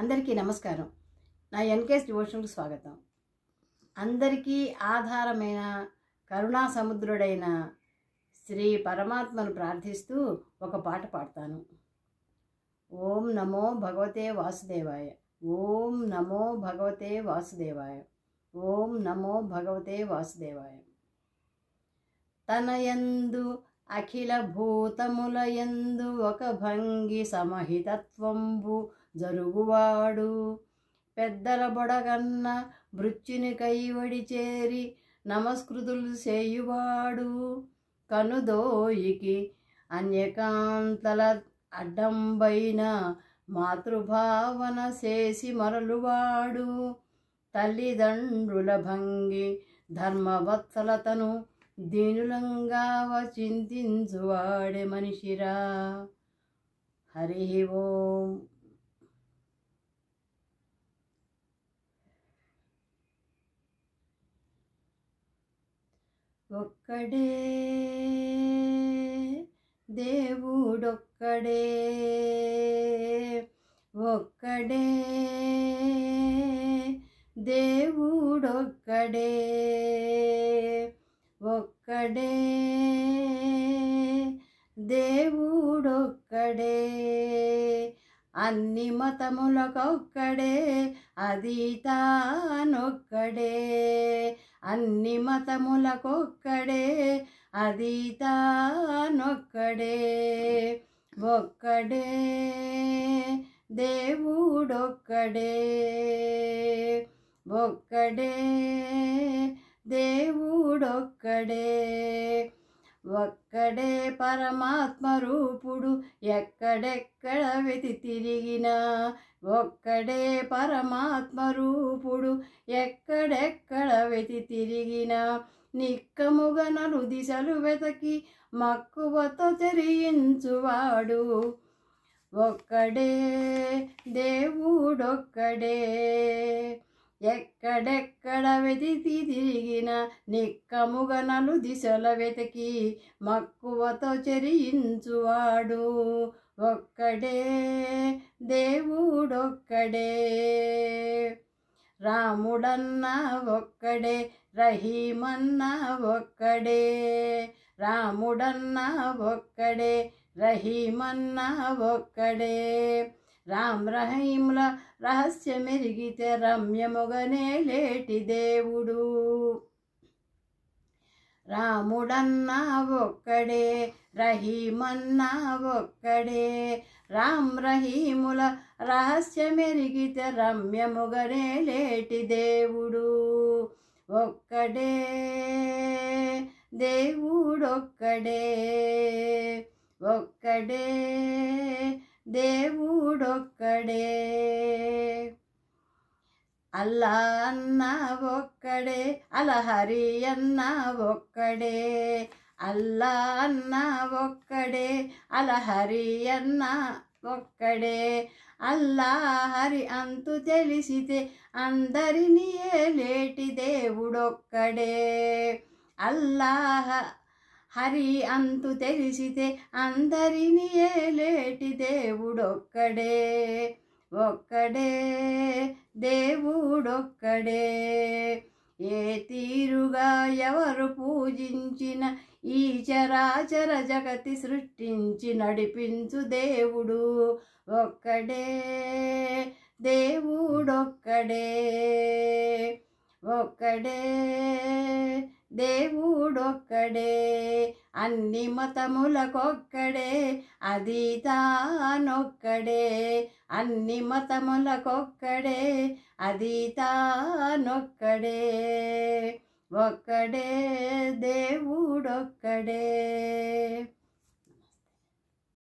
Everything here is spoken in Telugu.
అందరికీ నమస్కారం. నా ఎన్కేఎస్ డివోషన్కు స్వాగతం. అందరికీ ఆధారమైన కరుణా సముద్రుడైన శ్రీ పరమాత్మను ప్రార్థిస్తూ ఒక పాట పాడతాను. ఓం నమో భగవతే వాసుదేవాయ, ఓం నమో భగవతే వాసుదేవాయ, ఓం నమో భగవతే వాసుదేవాయ. తనయందు అఖిల భూతములయందు ఒక భంగి సమహితత్వంబు జరుగువాడు, పెద్దల బొడగన్న భృత్యుని కైవడి చేరి నమస్కృతులు చేయువాడు, కనుదోయికి అన్యకాంతల అడ్డంబైన మాతృభావన చేసి మరలువాడు, తల్లిదండ్రుల భంగి ధర్మవత్సలతను దీనులంగా చింతించువాడే మనిషిరా. హరి ఓం. ఒక్కడే దేవుడొక్కడే, ఒక్కడే దేవుడొక్కడే, ఒక్కడే దేవుడొక్కడే, అన్ని మతములకొక్కడే, అది తానొక్కడే, అన్ని మతములకొక్కడే, అది తానొక్కడే, ఒక్కడే దేవుడొక్కడే, ఒక్కడే దేవుడొక్కడే, ఒక్కడే పరమాత్మ రూపుడు ఎక్కడెక్కడ వెతి తిరిగినా, ఒక్కడే పరమాత్మ రూపుడు ఎక్కడెక్కడ వెతి తిరిగినా, నిక్కముగా నలు దిశలు వెతకి మక్కువతో చరించువాడు, ఒక్కడే దేవుడొక్కడే, ఎక్కడెక్కడ వెతికి తిరిగిన నిక్కముగా నలు దిశల వెతికి మక్కువతో చరించువాడు, ఒక్కడే దేవుడొక్కడే. రాముడన్నా ఒక్కడే, రహీమన్నా ఒక్కడే, రాముడన్నా ఒక్కడే, రహీమన్నా ఒక్కడే, రామ్ రహీముల రహస్యమెరిగితే రమ్యముగనే లేటి దేవుడు, రాముడన్నా ఒక్కడే, రహీమన్నా ఒక్కడే, రామ్ రహీముల రహస్యమెరిగితే రమ్యముగనే లేటి దేవుడు, ఒక్కడే దేవుడొక్కడే, ఒక్కడే దేవుడొక్కడే. అల్లా అన్నా ఒక్కడే, అలహరి అన్నా ఒక్కడే, అల్లా అన్నా ఒక్కడే, అలహరి అన్నా ఒక్కడే, అల్లా హరి అంతు తెలిసితే అందరినీ ఏలేటి దేవుడొక్కడే, అల్లాహ హరి అంతు తెలిసితే అందరినీ ఏలేటి దేవుడొక్కడే, ఒక్కడే దేవుడొక్కడే. ఏ తీరుగా ఎవరు పూజించిన ఈ చరాచర జగతి సృష్టించి నడిపించు దేవుడు, ఒక్కడే దేవుడొక్కడే, ఒక్కడే దేవుడొక్కడే, అన్ని మతములకొక్కడే, అది తానొక్కడే, అన్ని మతములకొక్కడే, అది తానొక్కడే, ఒక్కడే దేవుడొక్కడే.